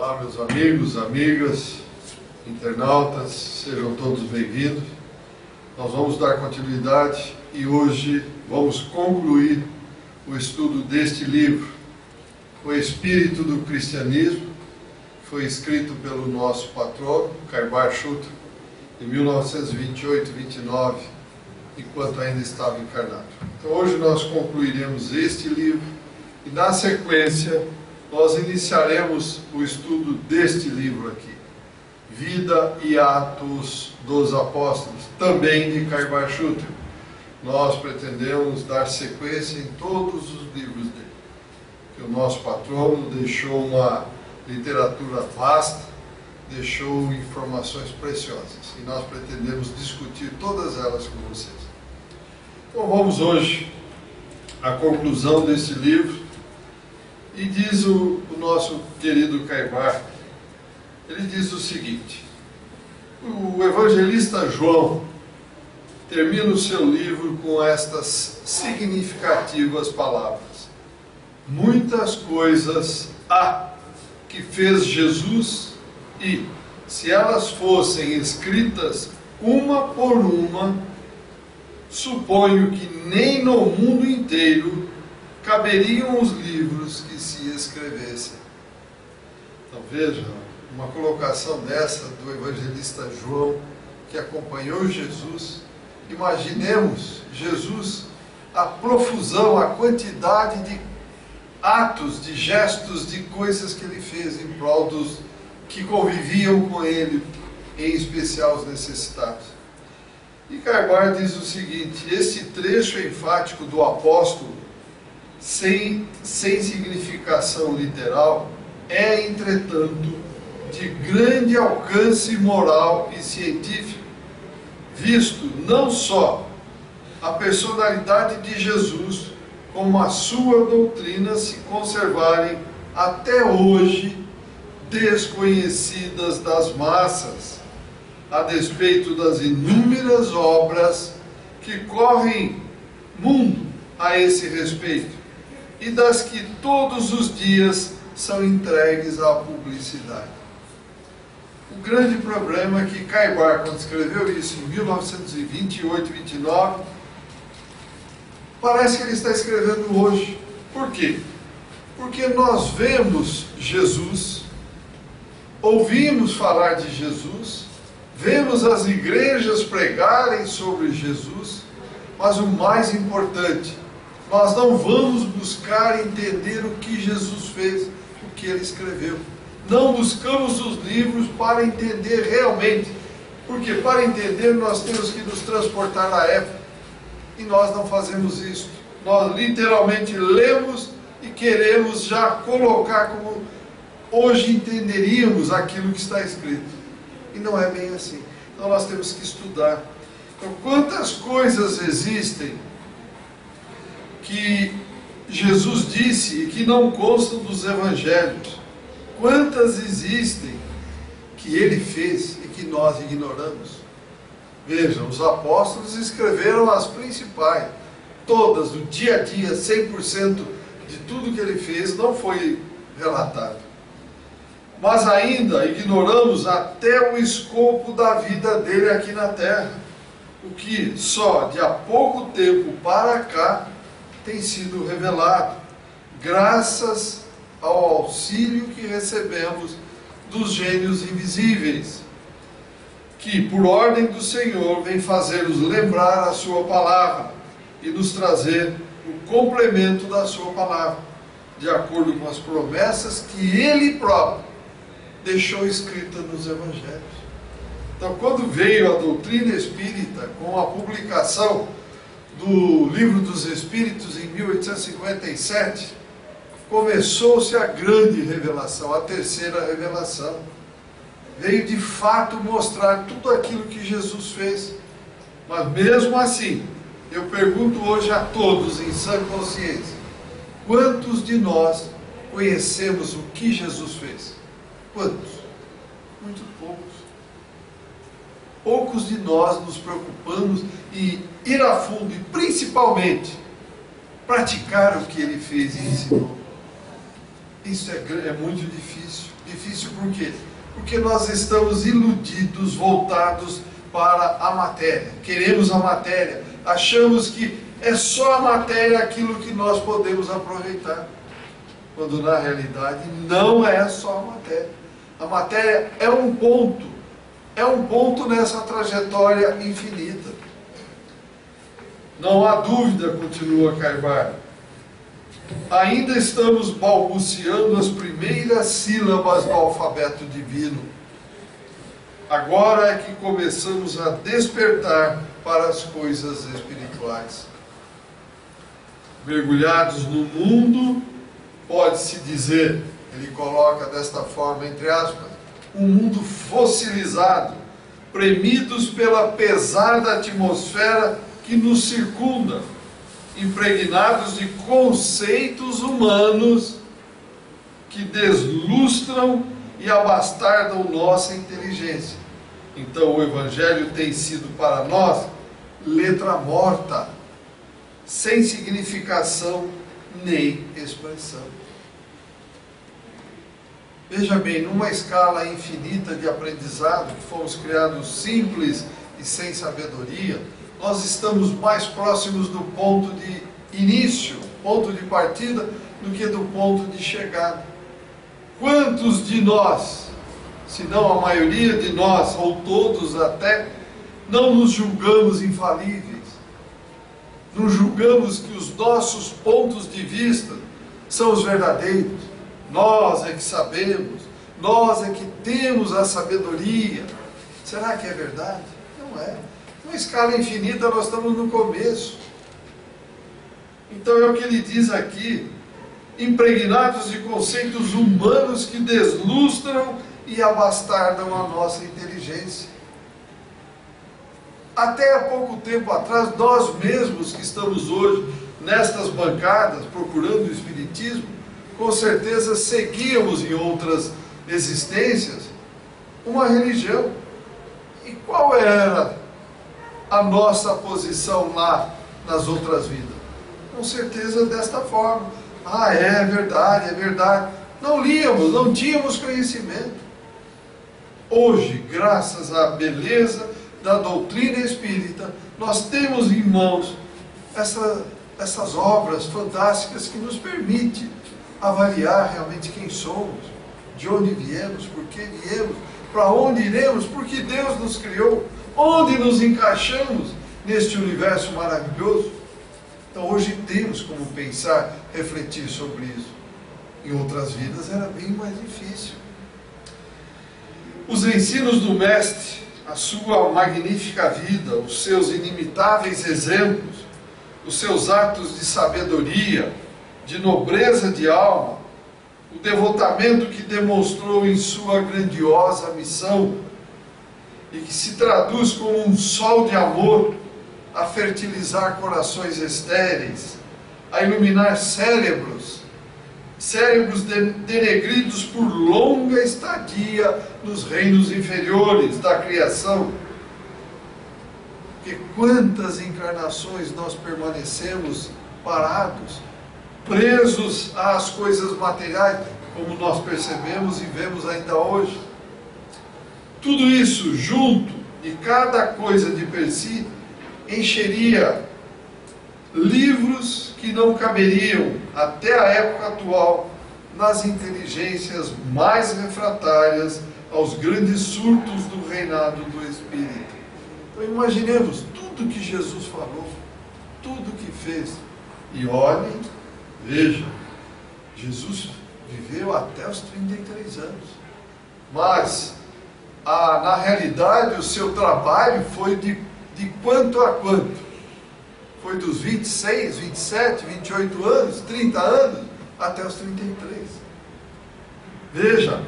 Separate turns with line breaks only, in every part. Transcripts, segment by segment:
Olá, meus amigos, amigas, internautas, sejam todos bem-vindos. Nós vamos dar continuidade e hoje vamos concluir o estudo deste livro, O Espírito do Cristianismo, que foi escrito pelo nosso patrono, Kaibar Schutter, em 1928-29, enquanto ainda estava encarnado. Então hoje nós concluiremos este livro e, na sequência, nós iniciaremos o estudo deste livro aqui, Vida e Atos dos Apóstolos, também de Kaibar Schutter. Nós pretendemos dar sequência em todos os livros dele, que o nosso patrono deixou uma literatura vasta, deixou informações preciosas, e nós pretendemos discutir todas elas com vocês. Então vamos hoje à conclusão desse livro. E diz o nosso querido Kaibar, ele diz o seguinte: o evangelista João termina o seu livro com estas significativas palavras: muitas coisas há que fez Jesus e, se elas fossem escritas uma por uma, suponho que nem no mundo inteiro caberiam os livros que se escrevessem. Então veja, uma colocação dessa do evangelista João, que acompanhou Jesus. Imaginemos Jesus, a profusão, a quantidade de atos, de gestos, de coisas que ele fez em prol dos que conviviam com ele, em especial os necessitados. E Kaibar diz o seguinte: este trecho enfático do apóstolo, sem significação literal, é, entretanto, de grande alcance moral e científico, visto não só a personalidade de Jesus, como a sua doutrina se conservarem até hoje desconhecidas das massas, a despeito das inúmeras obras que correm mundo a esse respeito, e das que todos os dias são entregues à publicidade. O grande problema é que Kaibar, quando escreveu isso em 1928, 29, parece que ele está escrevendo hoje. Por quê? Porque nós vemos Jesus, ouvimos falar de Jesus, vemos as igrejas pregarem sobre Jesus, mas o mais importante, nós não vamos buscar entender o que Jesus fez, o que ele escreveu. Não buscamos os livros para entender realmente, porque para entender nós temos que nos transportar à época, e nós não fazemos isso. Nós literalmente lemos e queremos já colocar como hoje entenderíamos aquilo que está escrito, e não é bem assim. Então nós temos que estudar. Então, quantas coisas existem que Jesus disse e que não constam dos evangelhos? Quantas existem que ele fez e que nós ignoramos? Vejam, os apóstolos escreveram as principais, todas, do dia a dia, 100% de tudo que ele fez não foi relatado. Mas ainda ignoramos até o escopo da vida dele aqui na terra, o que só de há pouco tempo para cá tem sido revelado, graças ao auxílio que recebemos dos gênios invisíveis, que, por ordem do Senhor, vem fazer-nos lembrar a sua palavra e nos trazer o complemento da sua palavra, de acordo com as promessas que ele próprio deixou escritas nos evangelhos. Então, quando veio a doutrina espírita, com a publicação do Livro dos Espíritos em 1857, começou-se a grande revelação, a terceira revelação. Veio de fato mostrar tudo aquilo que Jesus fez. Mas mesmo assim, eu pergunto hoje a todos em sã consciência: quantos de nós conhecemos o que Jesus fez? Quantos? Muito poucos. Poucos de nós nos preocupamos em ir a fundo e principalmente praticar o que ele fez e ensinou. Isso é muito difícil. Difícil por quê? Porque nós estamos iludidos, voltados para a matéria. Queremos a matéria. Achamos que é só a matéria aquilo que nós podemos aproveitar. Quando na realidade não é só a matéria. A matéria é um ponto nessa trajetória infinita. Não há dúvida, continua Carvalho, ainda estamos balbuciando as primeiras sílabas do alfabeto divino. Agora é que começamos a despertar para as coisas espirituais. Mergulhados no mundo, pode-se dizer, ele coloca desta forma, entre aspas, um mundo fossilizado, premidos pela pesada atmosfera que nos circunda, impregnados de conceitos humanos que deslustram e abastardam nossa inteligência. Então o Evangelho tem sido para nós letra morta, sem significação nem expressão. Veja bem, numa escala infinita de aprendizado, que fomos criados simples e sem sabedoria, nós estamos mais próximos do ponto de início, ponto de partida, do que do ponto de chegada. Quantos de nós, se não a maioria de nós, ou todos até, não nos julgamos infalíveis? Não julgamos que os nossos pontos de vista são os verdadeiros? Nós é que sabemos, nós é que temos a sabedoria. Será que é verdade? Não é. Numa escala infinita nós estamos no começo. Então é o que ele diz aqui, impregnados de conceitos humanos que deslustram e abastardam a nossa inteligência. Até há pouco tempo atrás, nós mesmos que estamos hoje nestas bancadas procurando o Espiritismo, com certeza seguíamos em outras existências uma religião. E qual era a nossa posição lá nas outras vidas? Com certeza desta forma. Ah, é verdade, é verdade. Não líamos, não tínhamos conhecimento. Hoje, graças à beleza da doutrina espírita, nós temos em mãos essas obras fantásticas que nos permitem avaliar realmente quem somos, de onde viemos, por que viemos, para onde iremos, porque Deus nos criou, onde nos encaixamos neste universo maravilhoso. Então hoje temos como pensar, refletir sobre isso. Em outras vidas era bem mais difícil. Os ensinos do Mestre, a sua magnífica vida, os seus inimitáveis exemplos, os seus atos de sabedoria, de nobreza de alma, o devotamento que demonstrou em sua grandiosa missão e que se traduz como um sol de amor a fertilizar corações estéreis, a iluminar cérebros denegridos por longa estadia nos reinos inferiores da criação. Porque quantas encarnações nós permanecemos parados, presos às coisas materiais, como nós percebemos e vemos ainda hoje. Tudo isso junto, e cada coisa de per si, encheria livros que não caberiam, até a época atual, nas inteligências mais refratárias aos grandes surtos do reinado do Espírito. Então imaginemos tudo que Jesus falou, tudo que fez. E olhem, vejam, Jesus viveu até os 33 anos. Mas, na realidade, o seu trabalho foi de quanto a quanto? Foi dos 26, 27, 28 anos, 30 anos, até os 33. Veja,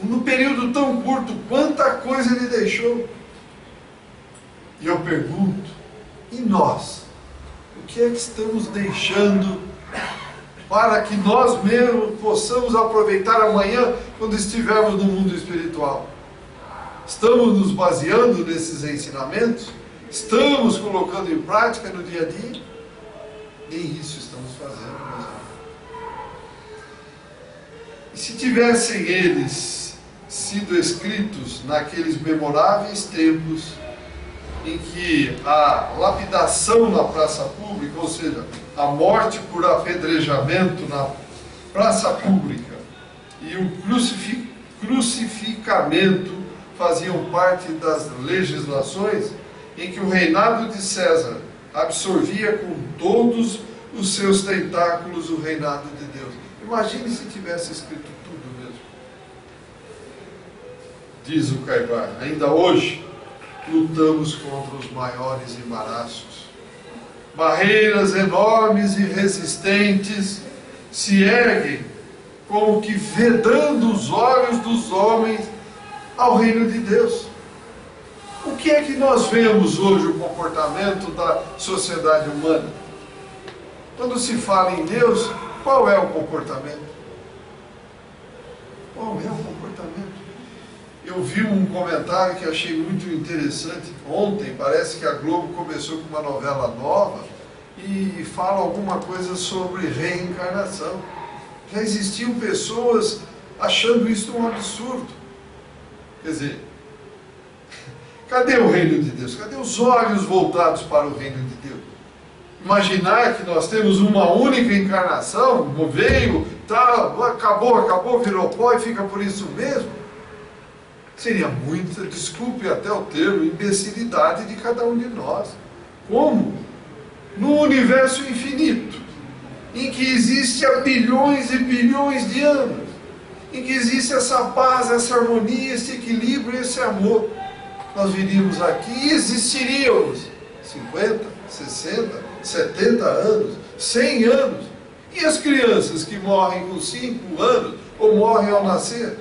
num período tão curto, quanta coisa ele deixou. E eu pergunto, e nós? O que é que estamos deixando para que nós mesmos possamos aproveitar amanhã quando estivermos no mundo espiritual? Estamos nos baseando nesses ensinamentos? Estamos colocando em prática no dia a dia? Nem isso estamos fazendo, meus E se tivessem eles sido escritos naqueles memoráveis tempos em que a lapidação na praça pública, ou seja, a morte por apedrejamento na praça pública e o crucificamento faziam parte das legislações, em que o reinado de César absorvia com todos os seus tentáculos o reinado de Deus. Imagine se tivesse escrito tudo mesmo. Diz o Caibar, ainda hoje lutamos contra os maiores embaraços. Barreiras enormes e resistentes se erguem como que vedando os olhos dos homens ao reino de Deus. O que é que nós vemos hoje o comportamento da sociedade humana? Quando se fala em Deus, qual é o comportamento? Qual é o comportamento? Eu vi um comentário que achei muito interessante ontem. Parece que a Globo começou com uma novela nova e fala alguma coisa sobre reencarnação. Já existiam pessoas achando isso um absurdo. Quer dizer, cadê o reino de Deus? Cadê os olhos voltados para o reino de Deus? Imaginar que nós temos uma única encarnação, veio, tá, acabou, virou pó e fica por isso mesmo? Seria muita, desculpe até o termo, imbecilidade de cada um de nós. Como? No universo infinito, em que existe há bilhões e bilhões de anos, em que existe essa paz, essa harmonia, esse equilíbrio, esse amor, nós viríamos aqui e existiríamos 50, 60, 70 anos, 100 anos. E as crianças que morrem com 5 anos ou morrem ao nascer?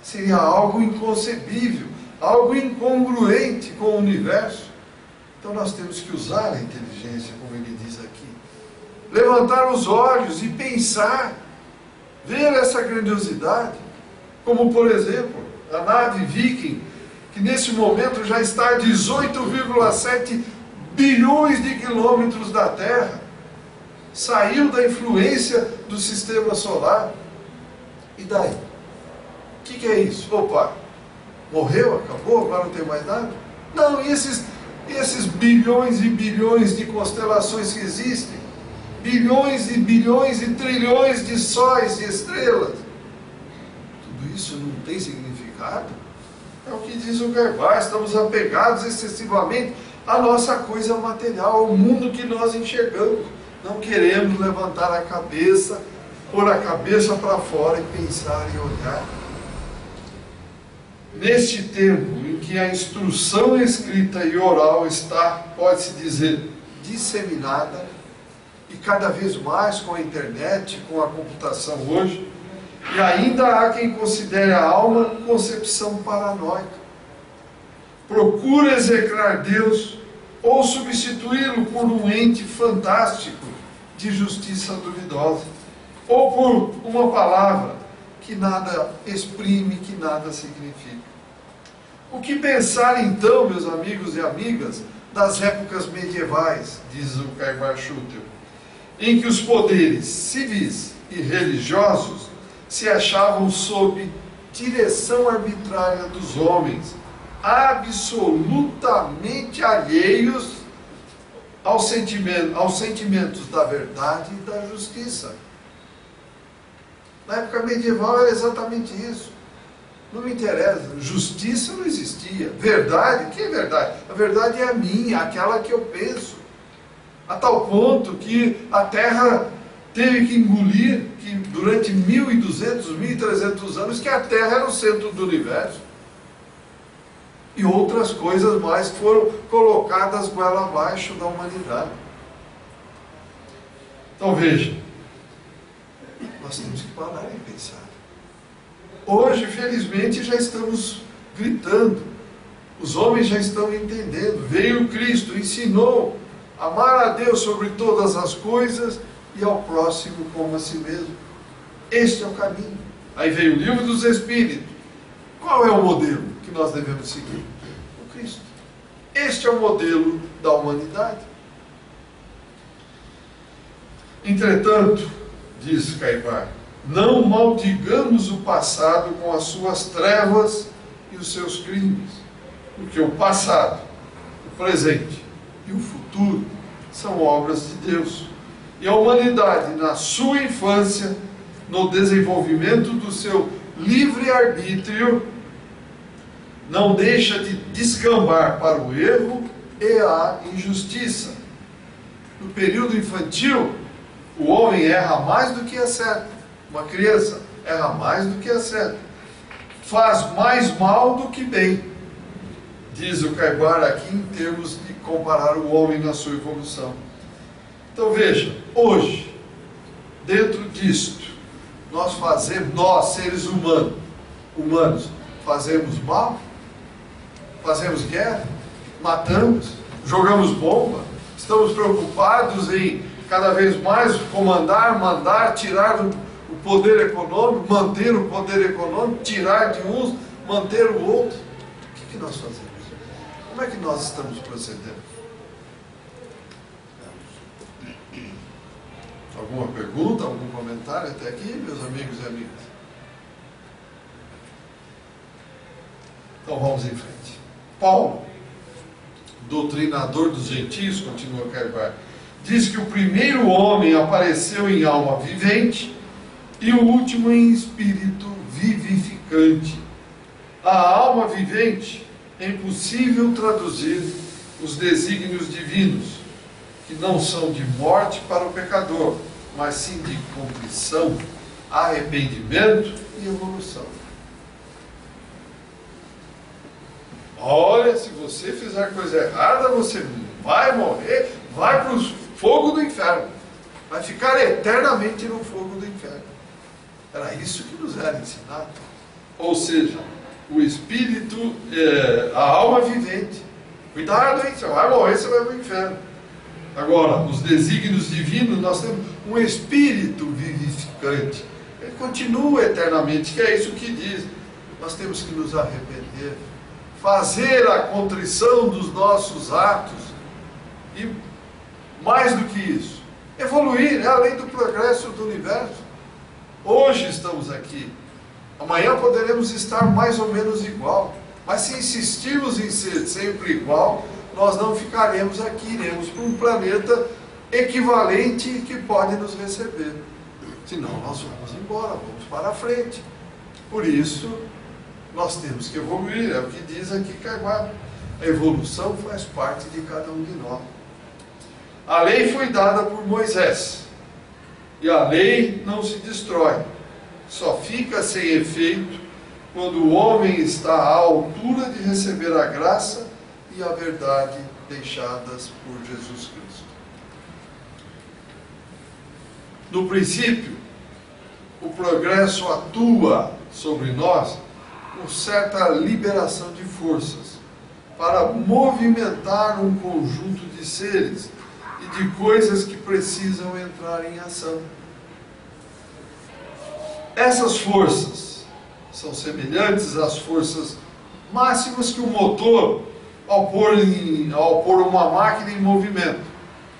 Seria algo inconcebível, algo incongruente com o universo. Então nós temos que usar a inteligência, como ele diz aqui. Levantar os olhos e pensar, ver essa grandiosidade. Como, por exemplo, a nave Viking, que nesse momento já está a 18,7 bilhões de quilômetros da Terra, saiu da influência do sistema solar. E daí? O que é isso? Opa, morreu, acabou, agora não tem mais nada? Não, e esses bilhões e bilhões de constelações que existem? Bilhões e bilhões e trilhões de sóis e estrelas? Tudo isso não tem significado? É o que diz o Caibar, estamos apegados excessivamente à nossa coisa material, ao mundo que nós enxergamos. Não queremos levantar a cabeça, pôr a cabeça para fora e pensar e olhar. Neste tempo em que a instrução escrita e oral está, pode-se dizer, disseminada, e cada vez mais com a internet, com a computação hoje, e ainda há quem considere a alma concepção paranoica. Procura execrar Deus ou substituí-lo por um ente fantástico de justiça duvidosa, ou por uma palavra que nada exprime, que nada significa. O que pensar então, meus amigos e amigas, das épocas medievais, diz o Caibar Schutel, em que os poderes civis e religiosos se achavam sob direção arbitrária dos homens, absolutamente alheios aos sentimentos da verdade e da justiça. Na época medieval era exatamente isso. Não me interessa, justiça não existia. Verdade, que é verdade? A verdade é a minha, aquela que eu penso. A tal ponto que a Terra teve que engolir, que durante 1.200, 1.300 anos, que a Terra era o centro do universo. E outras coisas mais foram colocadas goela abaixo da humanidade. Então veja, nós temos que parar e pensar. Hoje, felizmente, já estamos gritando. Os homens já estão entendendo. Veio Cristo, ensinou a amar a Deus sobre todas as coisas e ao próximo como a si mesmo. Este é o caminho. Aí veio o Livro dos Espíritos. Qual é o modelo que nós devemos seguir? O Cristo. Este é o modelo da humanidade. Entretanto, diz Caibar, não maldigamos o passado com as suas trevas e os seus crimes, porque o passado, o presente e o futuro são obras de Deus. E a humanidade, na sua infância, no desenvolvimento do seu livre-arbítrio, não deixa de descambar para o erro e a injustiça. No período infantil, o homem erra mais do que acerta. Uma criança erra mais do que acerta. Faz mais mal do que bem. Diz o Caibar aqui em termos de comparar o homem na sua evolução. Então veja, hoje, dentro disto, nós seres humanos, fazemos mal, fazemos guerra, matamos, jogamos bomba, estamos preocupados em cada vez mais comandar, mandar, tirar o poder econômico, manter o poder econômico, tirar de uns, manter o outro. O que nós fazemos? Como é que nós estamos procedendo? Alguma pergunta, algum comentário até aqui, meus amigos e amigas? Então vamos em frente. Paulo, doutrinador dos gentios, continua Caibar, diz que o primeiro homem apareceu em alma vivente e o último em espírito vivificante. A alma vivente é impossível traduzir os desígnios divinos, que não são de morte para o pecador, mas sim de contrição, arrependimento e evolução. Olha, se você fizer coisa errada, você vai morrer, vai para o fogo do inferno. Vai ficar eternamente no fogo do inferno. Era isso que nos era ensinado. Ou seja, o espírito, a alma vivente. Cuidado, hein? Você vai morrer, você vai para o inferno. Agora, os desígnios divinos, nós temos um espírito vivificante. Ele continua eternamente, que é isso que diz. Nós temos que nos arrepender, fazer a contrição dos nossos atos e, mais do que isso, evoluir, né? Além do progresso do universo. Hoje estamos aqui, amanhã poderemos estar mais ou menos igual, mas se insistirmos em ser sempre igual, nós não ficaremos aqui, iremos para um planeta equivalente que pode nos receber. Senão nós vamos embora, vamos para a frente. Por isso, nós temos que evoluir, é o que diz aqui Caibar. A evolução faz parte de cada um de nós. A lei foi dada por Moisés, e a lei não se destrói, só fica sem efeito quando o homem está à altura de receber a graça e a verdade deixadas por Jesus Cristo. No princípio, o progresso atua sobre nós com certa liberação de forças para movimentar um conjunto de seres e de coisas que precisam entrar em ação. Essas forças são semelhantes às forças máximas que o motor ao pôr uma máquina em movimento,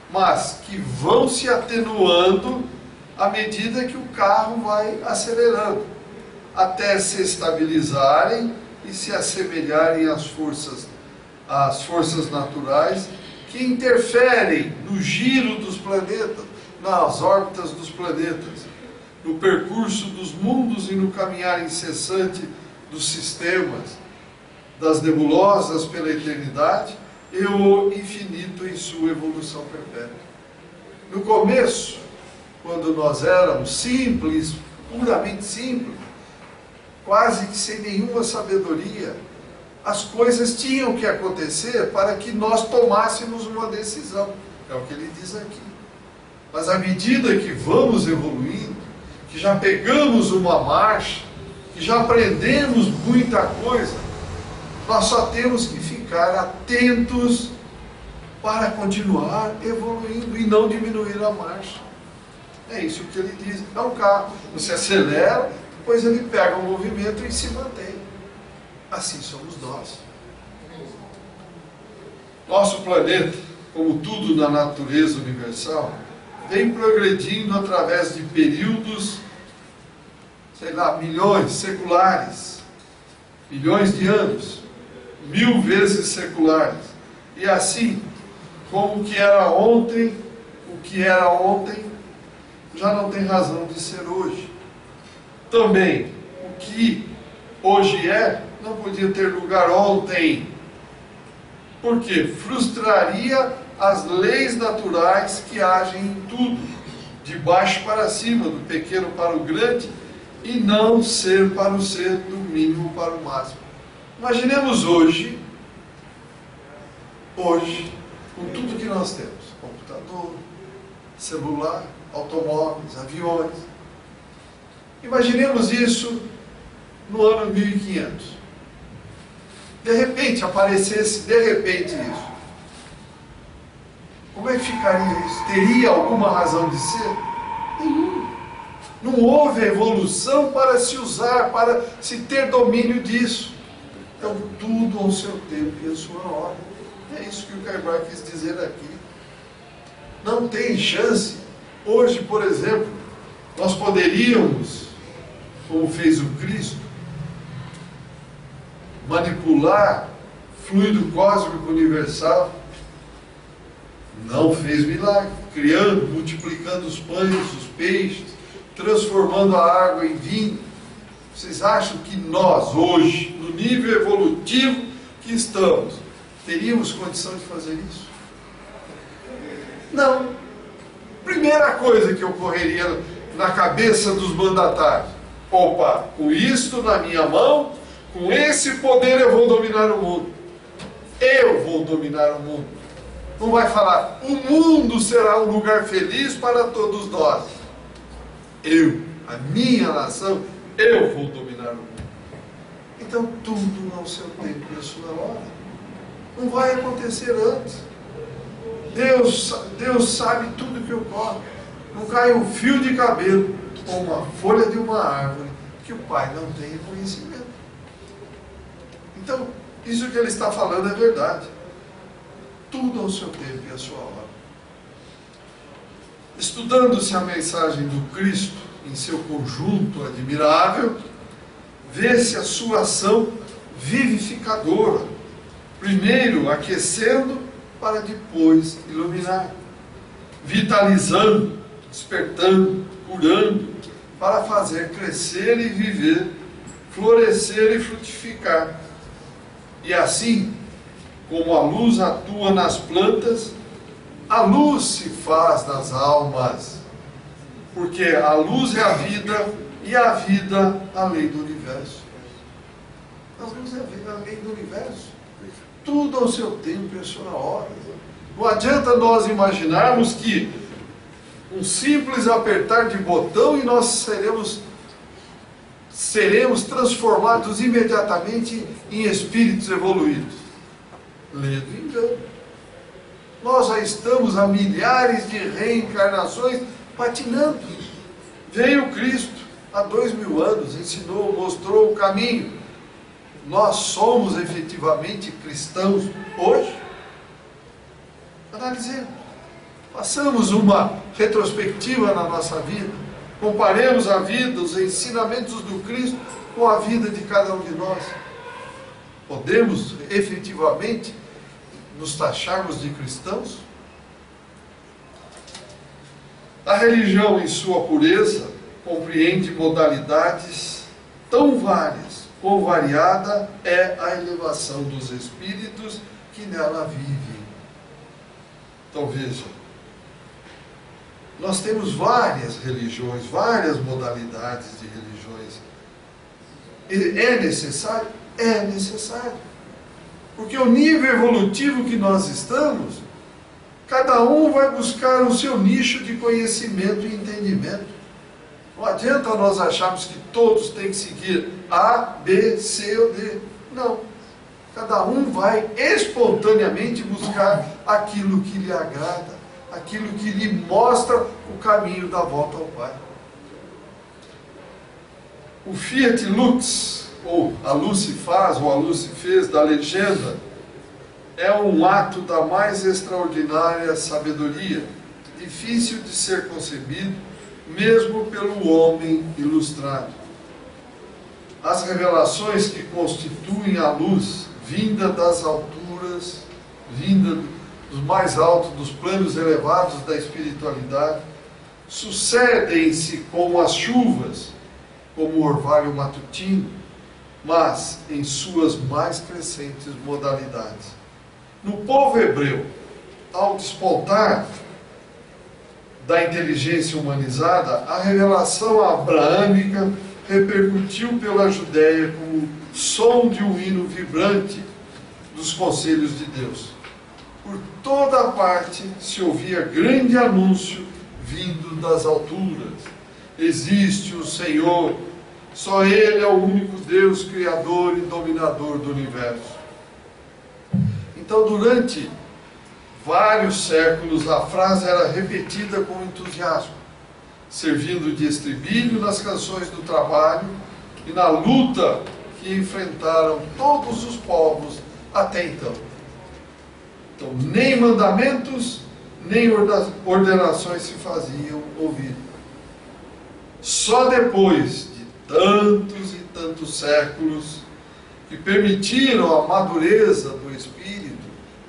mas que vão se atenuando à medida que o carro vai acelerando, até se estabilizarem e se assemelharem às forças naturais que interferem no giro dos planetas, nas órbitas dos planetas, no percurso dos mundos e no caminhar incessante dos sistemas, das nebulosas pela eternidade e o infinito em sua evolução perpétua. No começo, quando nós éramos simples, puramente simples, quase que sem nenhuma sabedoria, as coisas tinham que acontecer para que nós tomássemos uma decisão. É o que ele diz aqui. Mas à medida que vamos evoluindo, que já pegamos uma marcha, que já aprendemos muita coisa, nós só temos que ficar atentos para continuar evoluindo e não diminuir a marcha. É isso que ele diz. É um carro. Você acelera, depois ele pega o movimento e se mantém. Assim somos nós. Nosso planeta, como tudo na natureza universal, vem progredindo através de períodos, sei lá, milhões seculares, milhões de anos, 1000 vezes seculares. E assim, como o que era ontem já não tem razão de ser hoje. Também, o que hoje não podia ter lugar ontem. Por quê? Frustraria as leis naturais que agem em tudo, de baixo para cima, do pequeno para o grande, e não ser para o ser, do mínimo para o máximo. Imaginemos hoje, com tudo que nós temos, computador, celular, automóveis, aviões. Imaginemos isso no ano 1500. De repente aparecesse, isso. Como é que ficaria isso? Teria alguma razão de ser? Nenhuma. Não houve evolução para se usar, para se ter domínio disso. Então, tudo ao seu tempo e à sua hora. É isso que o Kaibar quis dizer aqui. Não tem chance. Hoje, por exemplo, nós poderíamos, como fez o Cristo, manipular fluido cósmico universal. Não fez milagre, criando, multiplicando os pães, os peixes, transformando a água em vinho. Vocês acham que nós, hoje, no nível evolutivo que estamos, teríamos condição de fazer isso? Não. Primeira coisa que ocorreria na cabeça dos mandatários: opa, com isto na minha mão, com esse poder eu vou dominar o mundo. Eu vou dominar o mundo. Não vai falar, o mundo será um lugar feliz para todos nós. Eu, a minha nação, eu vou dominar o mundo. Então tudo ao seu tempo e à sua hora. Não vai acontecer antes. Deus sabe tudo que ocorre. Não cai um fio de cabelo ou uma folha de uma árvore que o Pai não tenha conhecimento. Então, isso que ele está falando é verdade. Tudo ao seu tempo e à sua hora. Estudando-se a mensagem do Cristo em seu conjunto admirável, vê-se a sua ação vivificadora, primeiro aquecendo para depois iluminar, vitalizando, despertando, curando, para fazer crescer e viver, florescer e frutificar. E assim, como a luz atua nas plantas, a luz se faz nas almas, porque a luz é a vida e a vida a lei do universo. A luz é a lei do universo. Tudo ao seu tempo e à sua hora. Não adianta nós imaginarmos que um simples apertar de botão e nós seremos transformados imediatamente em espíritos evoluídos. Ledo engano. Nós já estamos há milhares de reencarnações patinando. Veio Cristo há 2000 anos, ensinou, mostrou o caminho. Nós somos efetivamente cristãos hoje? Analisemos. Façamos uma retrospectiva na nossa vida. Comparemos a vida, os ensinamentos do Cristo com a vida de cada um de nós. Podemos efetivamente nos taxarmos de cristãos? A religião, em sua pureza, compreende modalidades tão várias, quão variada é a elevação dos espíritos que nela vivem. Então veja, nós temos várias religiões, várias modalidades de religiões. É necessário? É necessário. Porque o nível evolutivo que nós estamos, cada um vai buscar o seu nicho de conhecimento e entendimento. Não adianta nós acharmos que todos têm que seguir A, B, C ou D. Não. Cada um vai espontaneamente buscar aquilo que lhe agrada, aquilo que lhe mostra o caminho da volta ao Pai. O Fiat Lux, ou a luz se faz, ou a luz se fez, da legenda, é um ato da mais extraordinária sabedoria, difícil de ser concebido, mesmo pelo homem ilustrado. As revelações que constituem a luz, vinda das alturas, vinda dos mais altos, dos planos elevados da espiritualidade, sucedem-se como as chuvas, como o orvalho matutino, mas em suas mais crescentes modalidades. No povo hebreu, ao despontar da inteligência humanizada, a revelação abraâmica repercutiu pela Judéia como som de um hino vibrante dos conselhos de Deus. Por toda a parte se ouvia grande anúncio vindo das alturas. Existe o Senhor, só Ele é o único Deus, Criador e Dominador do universo. Então, durante vários séculos, a frase era repetida com entusiasmo, servindo de estribilho nas canções do trabalho e na luta que enfrentaram todos os povos até então. Então, nem mandamentos, nem ordenações se faziam ouvir. Só depois de tantos e tantos séculos que permitiram a madureza do Espírito,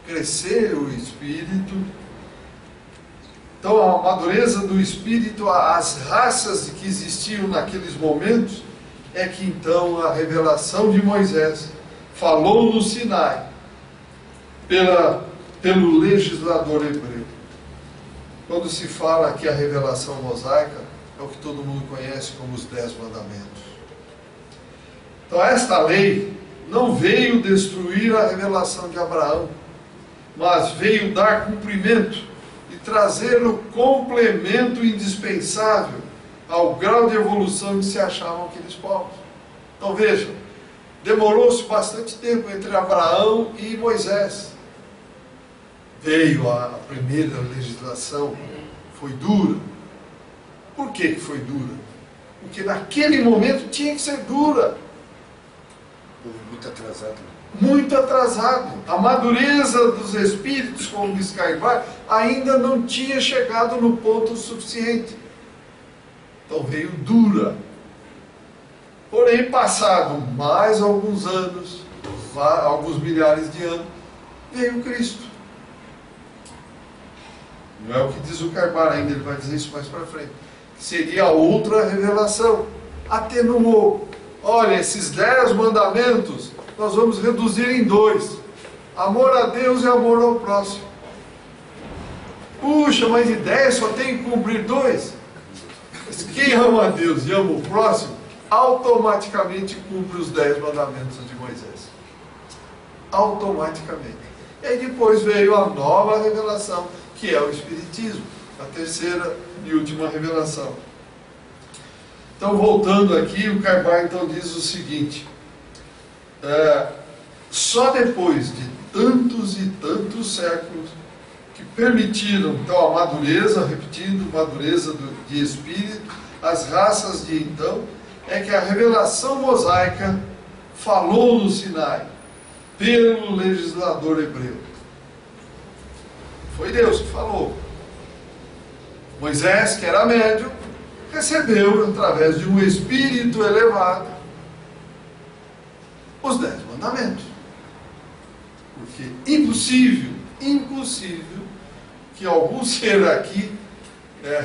crescer o Espírito, então a madureza do Espírito, as raças que existiam naqueles momentos, é que então revelação de Moisés falou no Sinai pelo legislador hebreu. Quando se fala que a revelação mosaica é o que todo mundo conhece como os 10 mandamentos. Então esta lei não veio destruir a revelação de Abraão, mas veio dar cumprimento e trazer o complemento indispensável ao grau de evolução que se achavam aqueles povos. Então vejam, demorou-se bastante tempo entre Abraão e Moisés. Veio a primeira legislação, foi dura. Por que foi dura? Porque naquele momento tinha que ser dura.
Muito atrasado.
Muito atrasado. A madureza dos espíritos, como diz Carvalho, ainda não tinha chegado no ponto suficiente. Então veio dura. Porém, passado mais alguns anos, alguns milhares de anos, veio Cristo. Não é o que diz o Carvalho ainda, ele vai dizer isso mais para frente. Seria outra revelação. Atenuou. Olha, esses 10 mandamentos nós vamos reduzir em 2. Amor a Deus e amor ao próximo. Puxa, mas de 10 só tem que cumprir 2? Quem ama a Deus e ama o próximo, automaticamente cumpre os 10 mandamentos de Moisés. Automaticamente. E aí depois veio a nova revelação, que é o Espiritismo, a terceira e última revelação. Então, voltando aqui, o Carvalho então diz o seguinte: só depois de tantos e tantos séculos que permitiram então a madureza, repetindo, madureza de espírito, as raças de então, é que a revelação mosaica falou no Sinai pelo legislador hebreu. Foi Deus que falou. Moisés, que era médium, recebeu, através de um espírito elevado, os 10 mandamentos. Porque impossível que algum ser aqui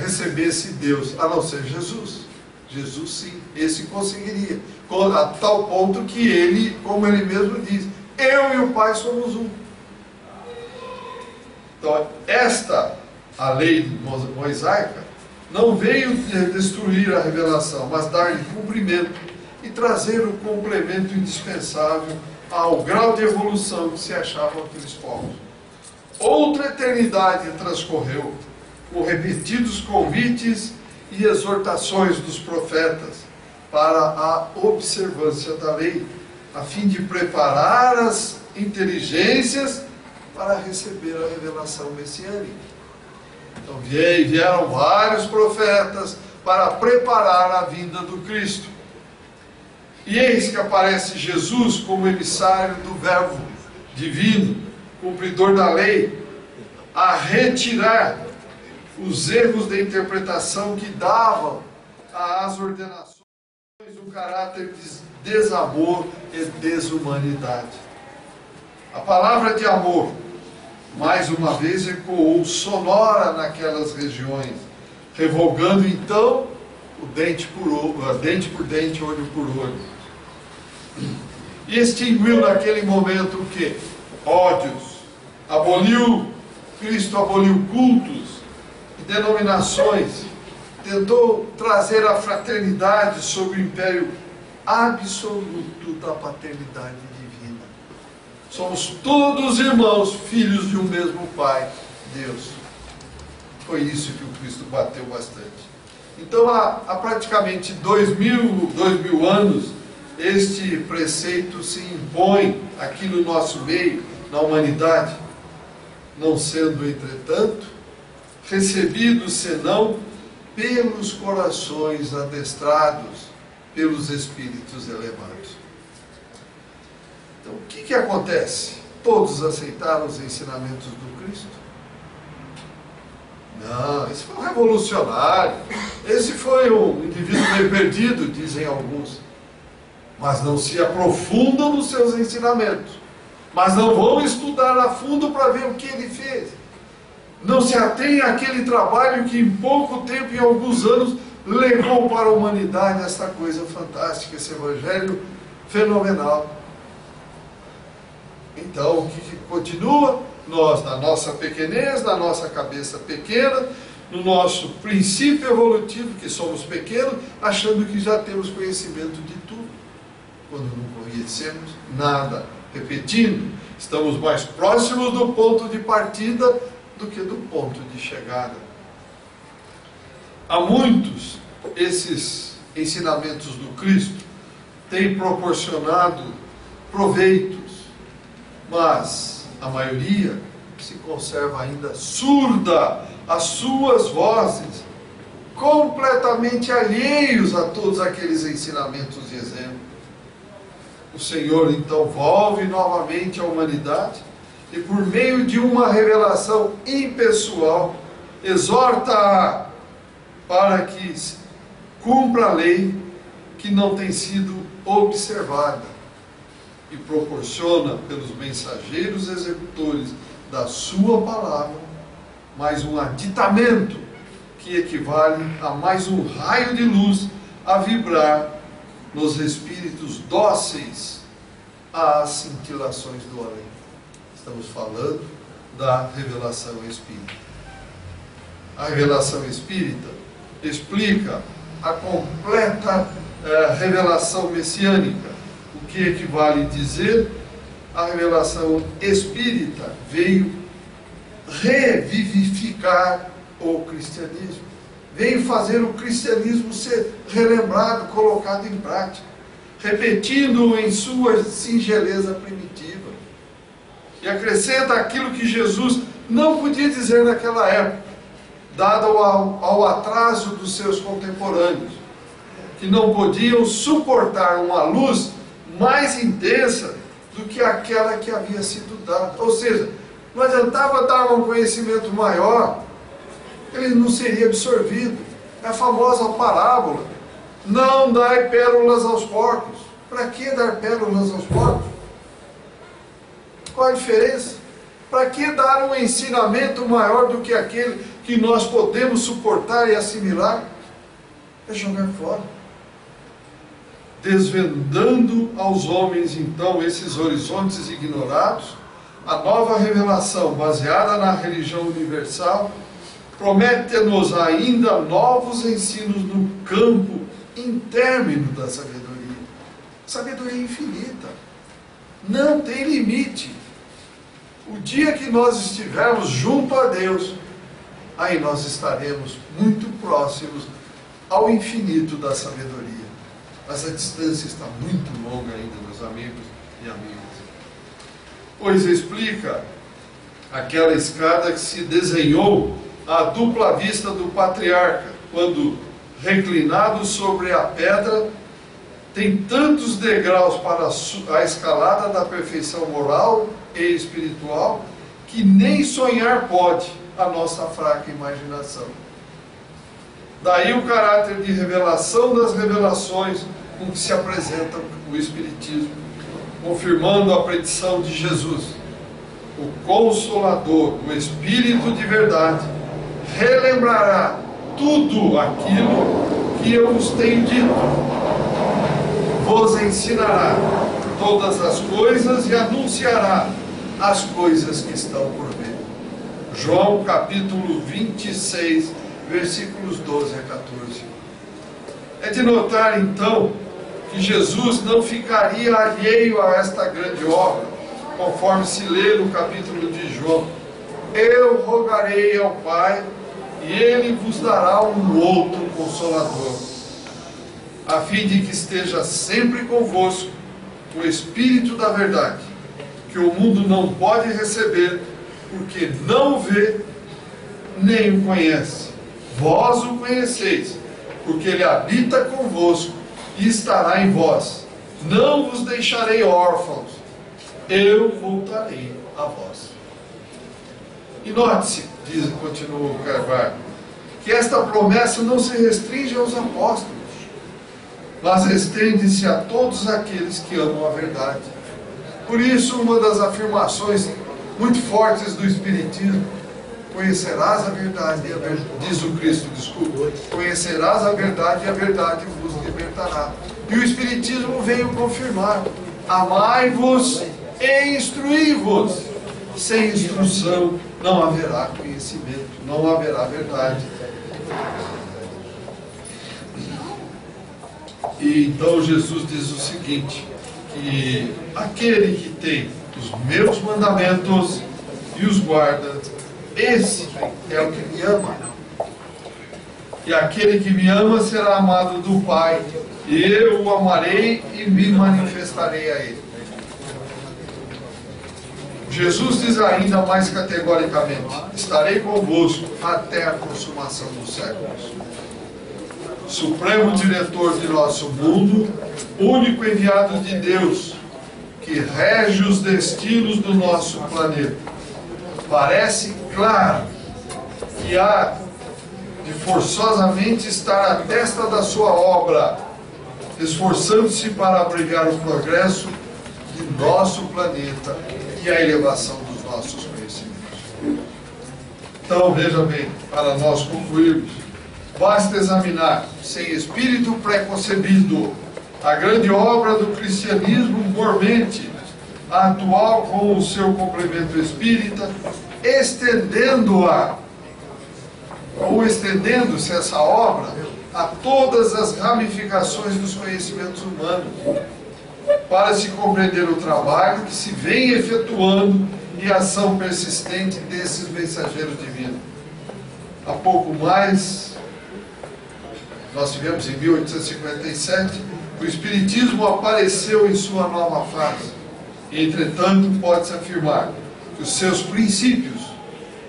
recebesse Deus, a não ser Jesus. Jesus sim, esse conseguiria. A tal ponto que ele, como ele mesmo diz, eu e o Pai somos um. Então, a lei mosaica, não veio destruir a revelação, mas dar-lhe cumprimento e trazer o complemento indispensável ao grau de evolução que se achavam aqueles povos. Outra eternidade transcorreu, com repetidos convites e exortações dos profetas para a observância da lei, a fim de preparar as inteligências para receber a revelação messiânica. Então vieram vários profetas para preparar a vinda do Cristo. E eis que aparece Jesus como emissário do Verbo divino, cumpridor da lei, a retirar os erros de interpretação que davam às ordenações, um caráter de desamor e desumanidade. A palavra de amor, mais uma vez, ecoou sonora naquelas regiões, revogando então o dente por dente, olho por olho. E extinguiu naquele momento o quê? Ódios. Cristo aboliu cultos e denominações, tentou trazer a fraternidade sob o império absoluto da paternidade divina. Somos todos irmãos, filhos de um mesmo Pai, Deus. Foi isso que o Cristo bateu bastante. Então, há praticamente 2000 anos, este preceito se impõe aqui no nosso meio, na humanidade, não sendo, entretanto, recebido senão pelos corações adestrados pelos espíritos elevados. Então, o que acontece? Todos aceitaram os ensinamentos do Cristo? Não, esse foi um revolucionário, esse foi um indivíduo meio perdido, dizem alguns, mas não se aprofundam nos seus ensinamentos, mas não vão estudar a fundo para ver o que ele fez, não se atém àquele trabalho que em pouco tempo, em alguns anos, levou para a humanidade esta coisa fantástica, esse evangelho fenomenal. Então, o que continua? Nós, na nossa pequenez, na nossa cabeça pequena, no nosso princípio evolutivo, que somos pequenos, achando que já temos conhecimento de tudo, quando não conhecemos nada. Repetindo, estamos mais próximos do ponto de partida do que do ponto de chegada. Há muitos, esses ensinamentos do Cristo têm proporcionado proveitos, mas a maioria se conserva ainda surda às suas vozes, completamente alheios a todos aqueles ensinamentos e exemplos. O Senhor então volve novamente à humanidade e, por meio de uma revelação impessoal, exorta-a para que cumpra a lei que não tem sido observada e proporciona pelos mensageiros executores da sua palavra mais um aditamento que equivale a mais um raio de luz a vibrar nos espíritos dóceis às cintilações do além. Estamos falando da revelação espírita. A revelação espírita explica a completa revelação messiânica, o que equivale a dizer a revelação espírita veio revivificar o cristianismo, veio fazer o cristianismo ser relembrado, colocado em prática, repetindo-o em sua singeleza primitiva. E acrescenta aquilo que Jesus não podia dizer naquela época, dado ao atraso dos seus contemporâneos, que não podiam suportar uma luz mais intensa do que aquela que havia sido dada. Ou seja, não adiantava dar um conhecimento maior, ele não seria absorvido. É a famosa parábola: não dai pérolas aos porcos. Para que dar pérolas aos porcos? Qual a diferença? Para que dar um ensinamento maior do que aquele que nós podemos suportar e assimilar? É jogar fora. Desvendando aos homens, então, esses horizontes ignorados, a nova revelação, baseada na religião universal, promete-nos ainda novos ensinos no campo intérmino da sabedoria. Sabedoria infinita. Não tem limite. O dia que nós estivermos junto a Deus, aí nós estaremos muito próximos ao infinito da sabedoria. Mas a distância está muito longa ainda, meus amigos e amigas. Pois explica aquela escada que se desenhou à dupla vista do patriarca, quando, reclinado sobre a pedra, tem tantos degraus para a escalada da perfeição moral e espiritual, que nem sonhar pode a nossa fraca imaginação. Daí o caráter de revelação das revelações com que se apresenta o Espiritismo, confirmando a predição de Jesus. O Consolador, o Espírito de verdade, relembrará tudo aquilo que eu vos tenho dito. Vos ensinará todas as coisas e anunciará as coisas que estão por vir. João capítulo 26, versículos 12 a 14. É de notar então que Jesus não ficaria alheio a esta grande obra, conforme se lê no capítulo de João. Eu rogarei ao Pai e Ele vos dará um outro Consolador, a fim de que esteja sempre convosco o Espírito da verdade, que o mundo não pode receber, porque não o vê, nem o conhece. Vós o conheceis, porque Ele habita convosco e estará em vós. Não vos deixarei órfãos, eu voltarei a vós. E note-se, continua o Carvalho, que esta promessa não se restringe aos apóstolos, mas estende-se a todos aqueles que amam a verdade. Por isso, uma das afirmações muito fortes do Espiritismo: conhecerás a verdade, diz o Cristo, conhecerás a verdade e a verdade vos libertará. E o Espiritismo veio confirmar: amai-vos e instruí-vos. Sem instrução não haverá conhecimento, não haverá verdade. E então Jesus diz o seguinte, que aquele que tem os meus mandamentos e os guarda, esse é o que me ama. E aquele que me ama será amado do Pai, e eu o amarei e me manifestarei a ele. Jesus diz ainda mais categoricamente: estarei convosco até a consumação dos séculos. Supremo diretor de nosso mundo, único enviado de Deus, que rege os destinos do nosso planeta. Parece claro que há de forçosamente estar à testa da sua obra, esforçando-se para abreviar o progresso de nosso planeta e a elevação dos nossos conhecimentos. Então, veja bem, para nós concluirmos, basta examinar, sem espírito preconcebido, a grande obra do cristianismo mormente, a atual com o seu complemento espírita, estendendo-a, ou estendendo-se essa obra a todas as ramificações dos conhecimentos humanos, para se compreender o trabalho que se vem efetuando e a ação persistente desses mensageiros divinos. Há pouco mais, nós tivemos em 1857, o Espiritismo apareceu em sua nova fase. Entretanto, pode-se afirmar que os seus princípios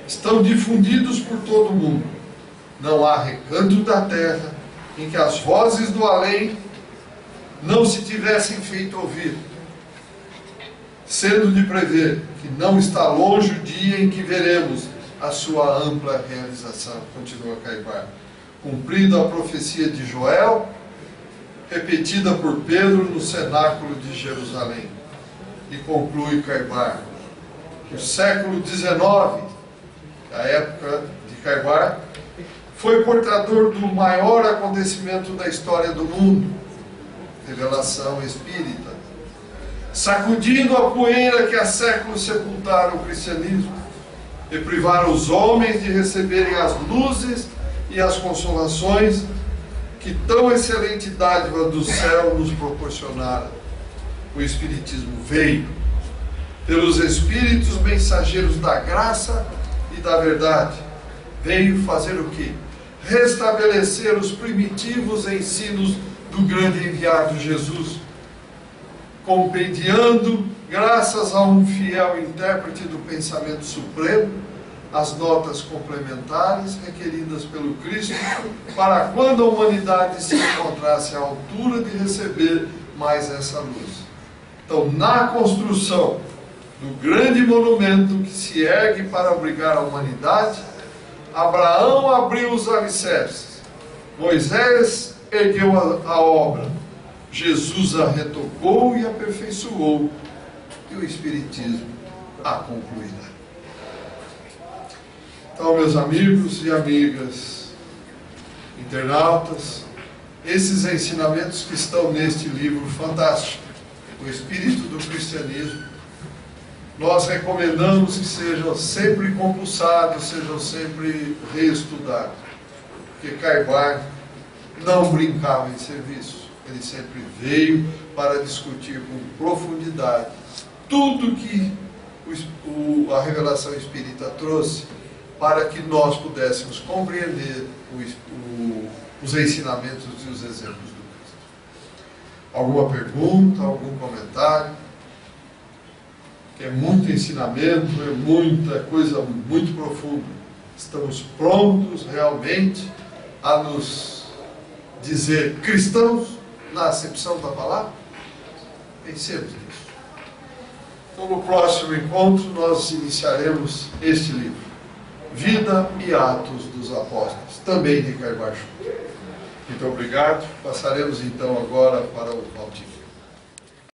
estão difundidos por todo o mundo. Não há recanto da terra em que as vozes do além não se tivessem feito ouvir, sendo de prever que não está longe o dia em que veremos a sua ampla realização. Continua Caibar. Cumprida a profecia de Joel, repetida por Pedro no cenáculo de Jerusalém. E conclui Caibar: o século XIX, a época de Caibar, foi portador do maior acontecimento da história do mundo, revelação espírita, sacudindo a poeira que há séculos sepultaram o cristianismo e privaram os homens de receberem as luzes e as consolações que tão excelente dádiva do céu nos proporcionara. O Espiritismo veio pelos Espíritos mensageiros da graça e da verdade. Veio fazer o quê? Restabelecer os primitivos ensinos do grande enviado Jesus, compendiando, graças a um fiel intérprete do pensamento supremo, as notas complementares requeridas pelo Cristo, para quando a humanidade se encontrasse à altura de receber mais essa luz. Então, na construção do grande monumento que se ergue para obrigar a humanidade Abraão abriu os alicerces, Moisés ergueu a obra, Jesus a retocou e aperfeiçoou, e o Espiritismo a concluirá. Então, meus amigos e amigas, internautas, esses ensinamentos que estão neste livro fantástico, O Espírito do Cristianismo, nós recomendamos que sejam sempre compulsados, sejam sempre reestudados, porque Carvalho não brincava em serviço, ele sempre veio para discutir com profundidade tudo que a revelação espírita trouxe, para que nós pudéssemos compreender os ensinamentos e os exemplos do Cristo. Alguma pergunta, algum comentário? Que é muito ensinamento, é muita coisa muito profunda. Estamos prontos realmente a nos dizer cristãos na acepção da palavra? Pensemos nisso. Então, no próximo encontro, nós iniciaremos este livro, Vida e Atos dos Apóstolos, também de Carvalho. Muito obrigado. Passaremos então agora para o Valdir.